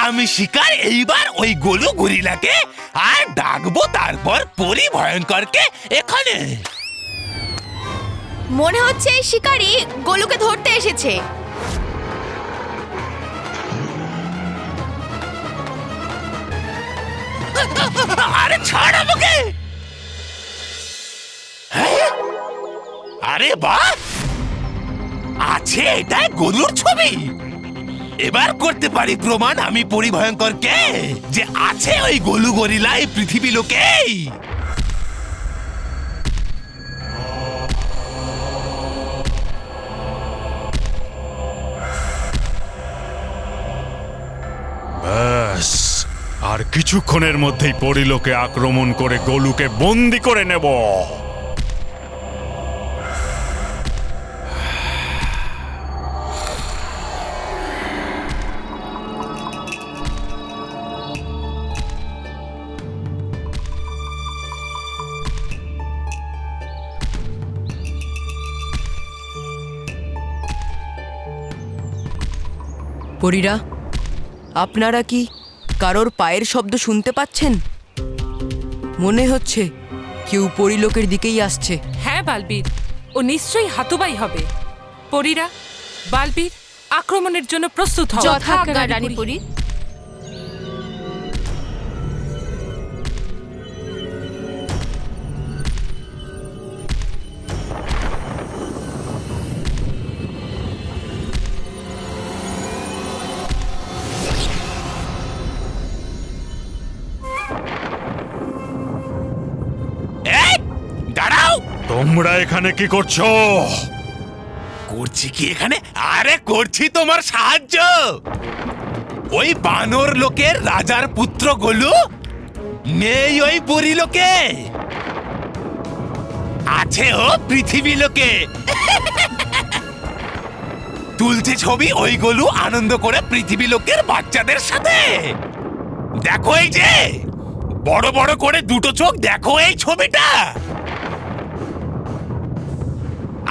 আমি শিকার এইবার ওই গোলু গরিলাকে আর ডাকবো, তারপর পরি ভয়ঙ্করকে এখানে। মনে হচ্ছে এই শিকারি গোলুকে ধরতে এসেছে। আরে ছাড় আমাকে। হ্যাঁ? আরে বাহ, আছে এটা গরুর ছবি। এবার করতে পারি প্রমাণ আমি পরি ভয়ঙ্করকে যে আছে ওই গোলু গরিলা এই পৃথিবী লোকেই। ব্যাস, আর কিছুক্ষণের মধ্যেই পরিলোকে আক্রমণ করে গোলুকে বন্দি করে নেব। পরীরা, আপনারা কি কারোর পায়ের শব্দ শুনতে পাচ্ছেন? মনে হচ্ছে কেউ পরিলোকের দিকেই আসছে। হ্যাঁ বালবীর, ও নিশ্চয়ই হাতুবাই হবে। পরীরা, বালবীর আক্রমণের জন্য প্রস্তুত হও। যথাজ্ঞা রানীপুরী। এই দাঁড়াও। তোমরা এখানে কি করছো? করছি কি এখানে? আরে করছি তোমার সাহায্য। ওই বানর লোকের রাজার পুত্র গোলু নেই ওই পরি লোকে, আছে ও পৃথিবী লোকে। তুলছে ছবি ওই গোলু আনন্দ করে পৃথিবী লোকের বাচ্চাদের সাথে। দেখো এই যে বড় বড় করে দুটো চোখ, দেখো এই ছবিটা।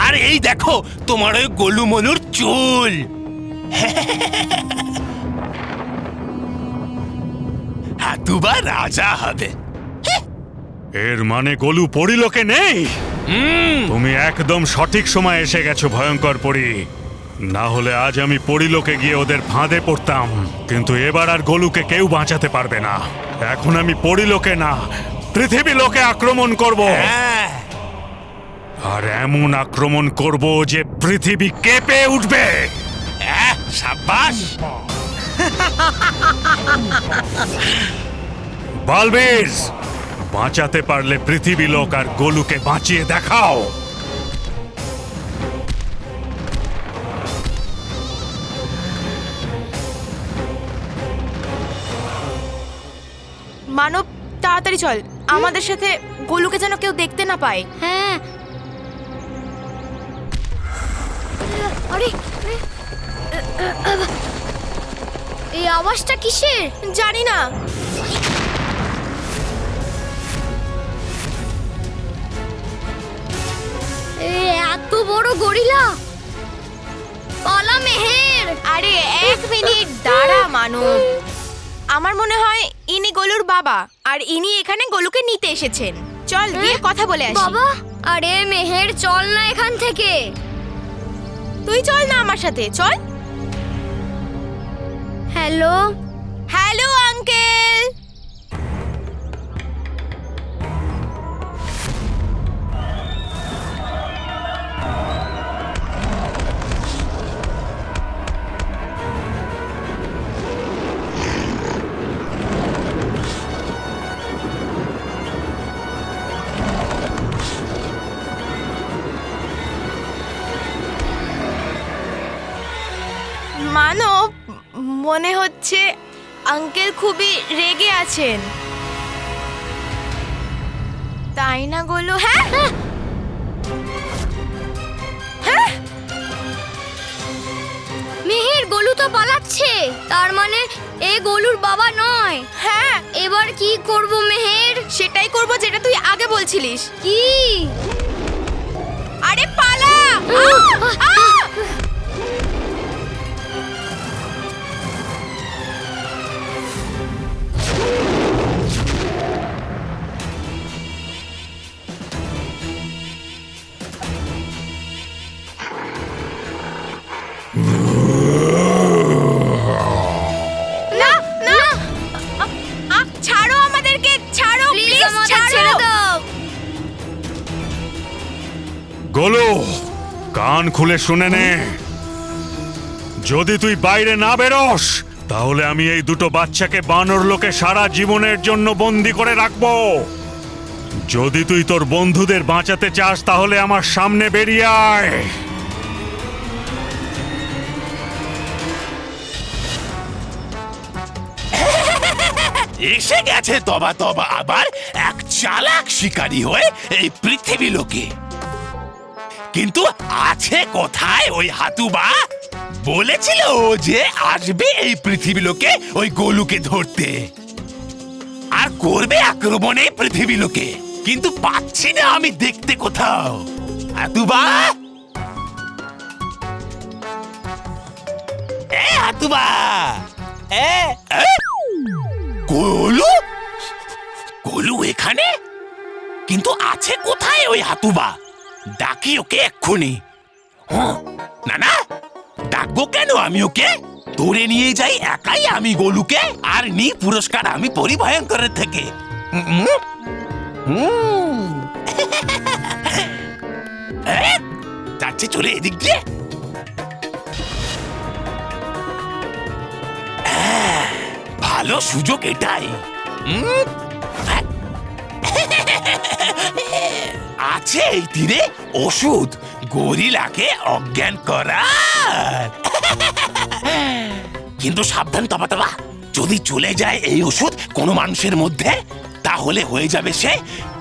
আর এই দেখো তোমার ওই গোলু মনুর চুল। হাতুবা রাজা হবে। এর মানে গোলু পরিলোকে নেই? তুমি একদম সঠিক সময় এসে গেছো ভয়ঙ্কর পরি। না হলে আজ আমি পরিলোকে গিয়ে ওদের ফাঁদে পড়তাম, কিন্তু এবার আর গোলুকে কেউ বাঁচাতে পারবে না। এখন আমি পরিলোকে না, পৃথিবী লোকে আক্রমণ করব। হ্যাঁ, আর এমন আক্রমণ করব যে পৃথিবী কেঁপে উঠবে। সাব্বাস। বালবীর, বাঁচাতে পারলে পৃথিবী লোক আর গোলুকে বাঁচিয়ে দেখাও। মানব, তাড়াতাড়ি চল, আমাদের সাথে গোলুকে যেন কেউ দেখতে না পায়। হ্যাঁ। আরে এই আওয়াজটা কিসের? জানি না। এত বড় গরিলা! পালা মেহের! আরে এক মিনিট দাঁড়া মানব। আমার মনে হয় ইনি গোলুর বাবা, আর ইনি এখানে গোলুকে নিতে এসেছেন। চল গিয়ে কথা বলে আসি। বাবা, আরে মেহের চল না এখান থেকে। তুই চল না আমার সাথে, চল। হ্যালো। Hello uncle. মানব, মনে হচ্ছে আঙ্কেল খুবই রেগে আছেন, তাই না গোলু? হ্যাঁ হ্যাঁ, মেহের, গোলু তো পালাচ্ছে, তার মানে এ গোলুর বাবা নয়। হ্যাঁ। এবার কি করব মেহের? সেটাই করব যেটা তুই আগে বলছিলিস। কি? আরে পালা! গোলু, কান খুলে শুনে নে, যদি তুই বাইরে না বেরোস তাহলে আমি এই দুটো বাচ্চাকে বানর লোকে সারা জীবনের জন্য বন্দি করে রাখবো। যদি তুই তোর বন্ধুদের বাঁচাতে চাস তাহলে আমার সামনে বেরিয়ে আয়। এসে গেছে তবা তবা আবার এক চালাক শিকারী হয়ে এই পৃথিবী লোকে। কিন্তু আছে কোথায় ওই হাতুবা? বলেছিল যে আসবে এই পৃথিবী লোকে ওই গোলুকে ধরতে আর করবে আক্রমণ এই পৃথিবী লোকে, কিন্তু পাচ্ছি না আমি দেখতে কোথাও। হাতুবা, এ হাতুবা, এ গোলু, গোলু এখানে? কিন্তু আছে কোথায় ওই হাতুবা? ডাকি ওকে এক্ষুনি। না না, ডাকবো কেন আমি ওকে? ধরে নিয়ে যাই একাই আমি গোলুকে, আর নি পুরস্কার আমি পরিভয়ঙ্করের থেকে। যাচ্ছে চলে এদিক দিয়ে। ভালো সুযোগ এটাই। আছে এই তীরে ওষুধ গরিলাকে অজ্ঞান করার। কিন্তু সাবধান তবা তবা, যদি চলে যায় এই ওষুধ কোনো মানুষের মধ্যে তাহলে হয়ে যাবে সে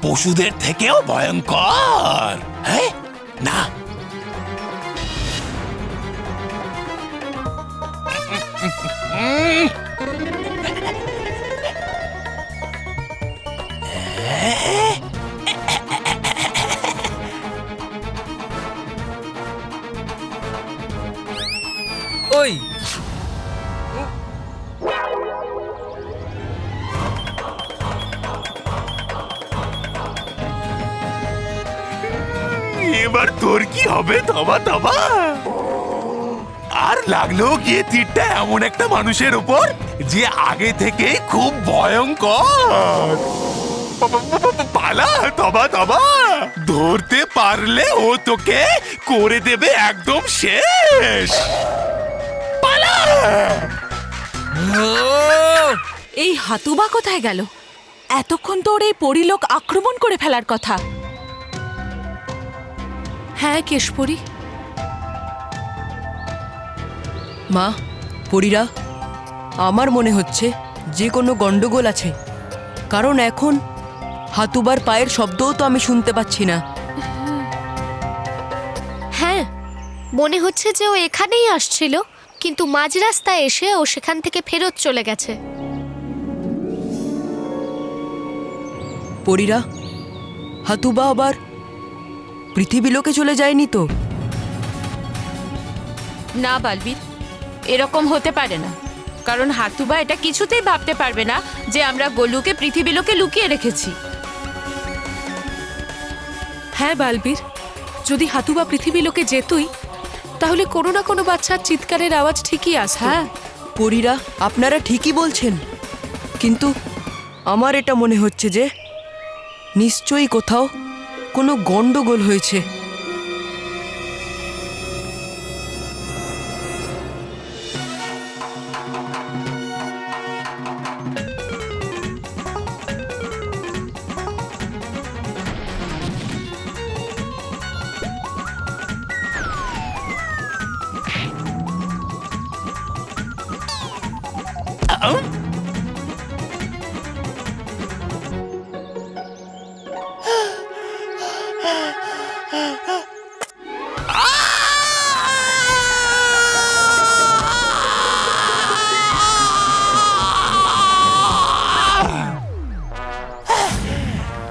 পশুদের থেকেও ভয়ঙ্কর। হ্যাঁ না, ওই এবার তোর কি হবে তবা তবা? আর লাগলো গিয়ে তীরটা এমন একটা মানুষের উপর যে আগে থেকে খুব ভয়ঙ্কর। পালা তবা তবা, ধরতে পারলে ও তোকে করে দেবে একদম শেষ। পালা। এই হাতুবা কোথায় গেল? এতক্ষণ তো ওর এই পরিলোক আক্রমণ করে ফেলার কথা। হ্যাঁ কেশপুরী, মা, পরীরা, আমার মনে হচ্ছে যে কোনো গন্ডগোল আছে, কারণ এখন হাতুবার পায়ের শব্দও তো আমি শুনতে পাচ্ছি না। হ্যাঁ, মনে হচ্ছে যে ও এখানেই আসছিল, কিন্তু মাঝ রাস্তায় এসে ও সেখান থেকে ফেরত চলে গেছে। পরীরা, হাতুবা আবার পৃথিবী লোকে চলে যায়নি তো? না বালবীর, এরকম হতে পারে না, কারণ হাতুবা এটা কিছুতেই ভাবতে পারবে না যে আমরা গোলুকে পৃথিবী লোকে লুকিয়ে রেখেছি। হ্যাঁ বালবীর, যদি হাতুবা পৃথিবী লোকে যেতই তাহলে কোনো না কোনো বাচ্চার চিৎকারের আওয়াজ ঠিকই আসতো। হ্যাঁ পরীরা, আপনারা ঠিকই বলছেন, কিন্তু আমার এটা মনে হচ্ছে যে নিশ্চয়ই কোথাও কোনো গন্ডগোল হয়েছে।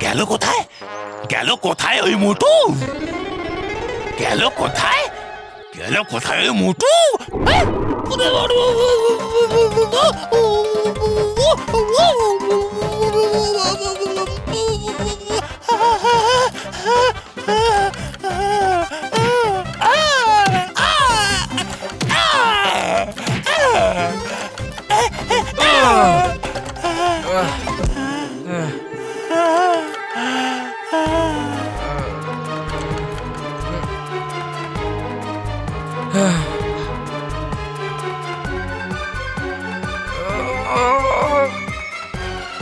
গেল কোথায়? গেল কোথায় ওই মোটু? গেল কোথায়? গেল কোথায় ওই মোটু?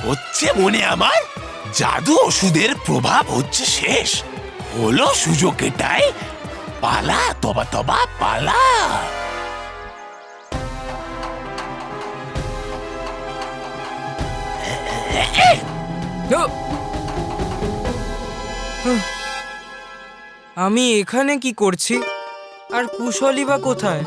হচ্ছে মনে আমার জাদু ওষুধের প্রভাব হচ্ছে শেষ হলো সুযোগ এটাই পালা তবা তবা পালা আমি এখানে কি করছি আর কুশলী বা কোথায়?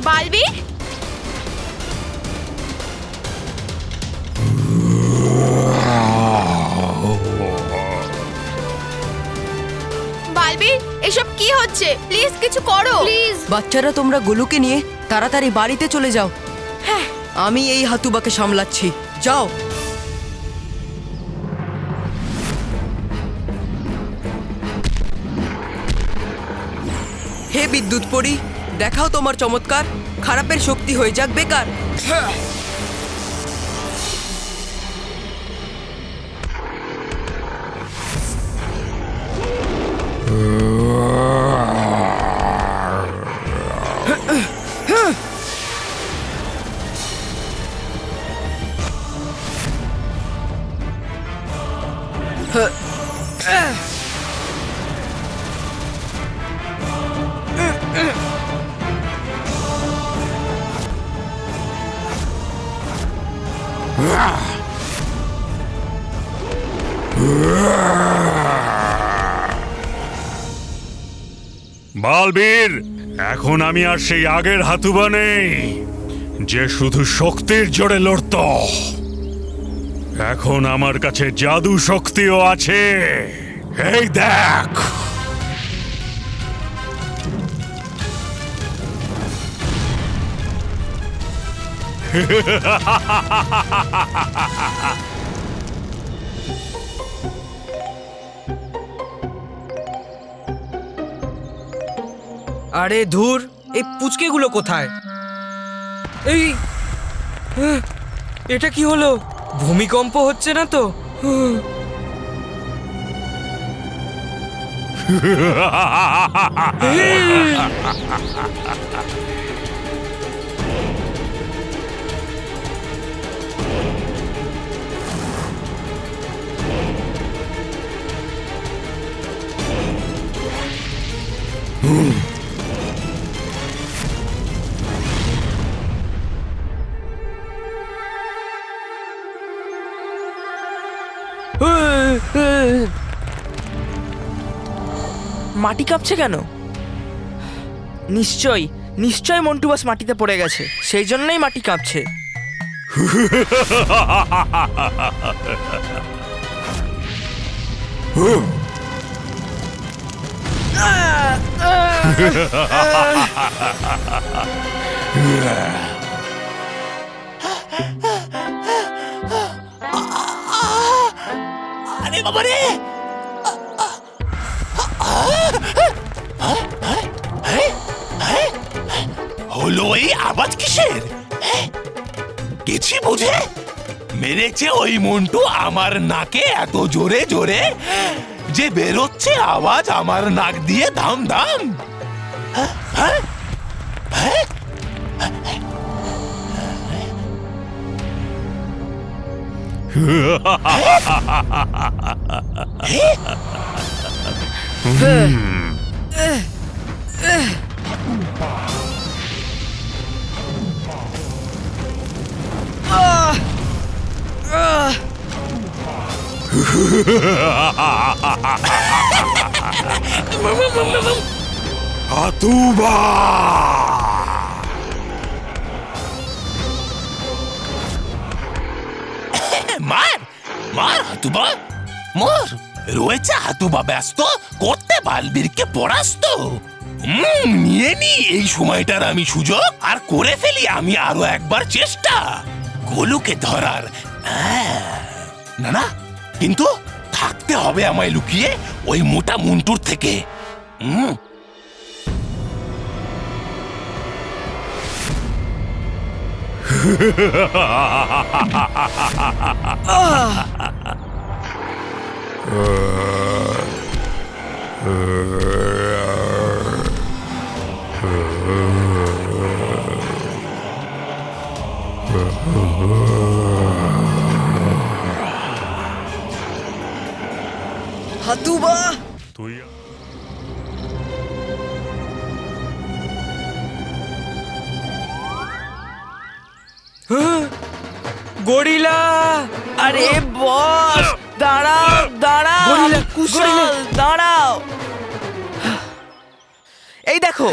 বালবীর, বালবীর, এসব কি হচ্ছে? প্লিজ কিছু করো প্লিজ। বাচ্চারা তোমরা গোলুকে নিয়ে তাড়াতাড়ি বাড়িতে চলে যাও। হ্যাঁ, আমি এই হাতুবাকে সামলাচ্ছি। যাও। হে বিদ্যুৎ পরী, দেখাও তোমার চমৎকার। খারাপের শক্তি হয়ে যাক বেকার। বালবীর, এখন আমি আর সেই আগের হাতুবা নেই যে শুধু শক্তির জোরে লড়ত। এখন আমার কাছে জাদু শক্তিও আছে। এই দেখ। আরে ধুর, এই পুচকেগুলো কোথায়? এই এটা কি হলো? ভূমিকম্প হচ্ছে না তো? মাটি কাঁপছে কেন? নিশ্চয় মন্টু বাস মাটিতে পড়ে গেছে, সেই জন্যই মাটি কাঁপছে। আরে বাবা রে হলো এই আওয়াজ কিসের? গেছি বুঝে মেরেছে ওই মন্টু আমার নাকে এত জোরে জোরে যে বেরোচ্ছে আওয়াজ আমার নাক দিয়ে দাম দাম। হাতুবা! মার হাতুবা মার। রয়েছে হাতুবা ব্যস্ত, করতে বালবীরকে পরাস্ত। নিয়ে নি এই সময়টার আমি সুযোগ, আর করে ফেলি আমি আরো একবার চেষ্টা গোলুকে ধরার। না না, কিন্তু থাকতে হবে আমায় লুকিয়ে ওই মোটা মুন্টুর থেকে। হাতুবা তুই গরিলা! আরে বস, দাঁড়াও দাঁড়াও! গরিলা, কুশল, গরিলা! দাঁড়াও! এই দেখো,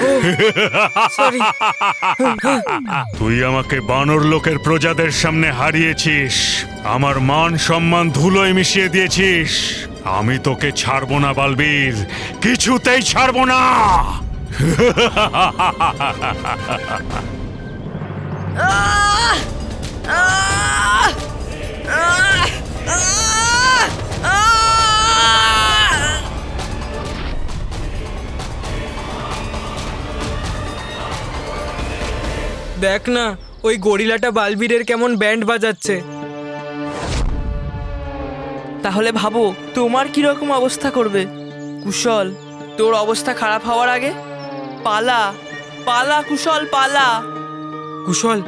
তুই আমাকে বানর লোকের প্রজাদের সামনে হারিয়েছিস, আমার মান সম্মান ধুলোয় মিশিয়ে দিয়েছিস। আমি তোকে ছাড়বো না বালবীর, কিছুতেই ছাড়বো না। আহ! আহ! আহ! আহ! আহ! দেখ না, ওই গরিলাটা বালবীরের কেমন ব্যান্ড বাজাচ্ছে। তাহলে ভাবো তোমার কি রকম অবস্থা করবে। কুশল, তোর অবস্থা খারাপ হওয়ার আগে পালা, পালা কুশল, পালা। কুশল,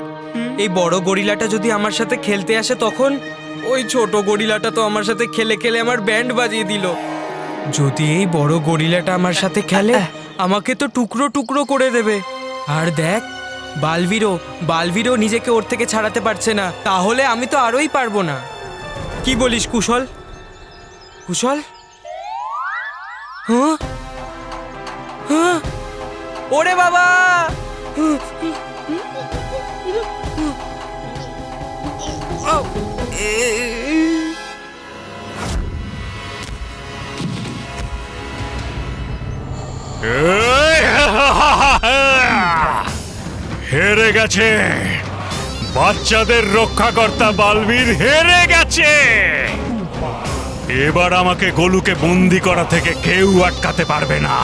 এই বড় গরিলাটা যদি আমার সাথে খেলতে আসে তখন? ওই ছোট গরিলাটা তো আমার সাথে খেলে খেলে আমার ব্যান্ড বাজিয়ে দিল। যদি এই বড় গরিলাটা আমার সাথে খেলে, আমাকে তো টুকরো টুকরো করে দেবে। আর দেখ, বালবীরও নিজেকে ওর থেকে ছাড়াতে পারছে না, তাহলে আমি তো আরোই পারবো না। কি বলিস কুশল? কুশল? হ্যাঁ হ্যাঁ, ওরে বাবা! হেরে গেছে, বাচ্চাদের রক্ষাকর্তা বালবীর হেরে গেছে। এবার আমাকে গোলুকে বন্দি করা থেকে কেউ আটকাতে পারবে না।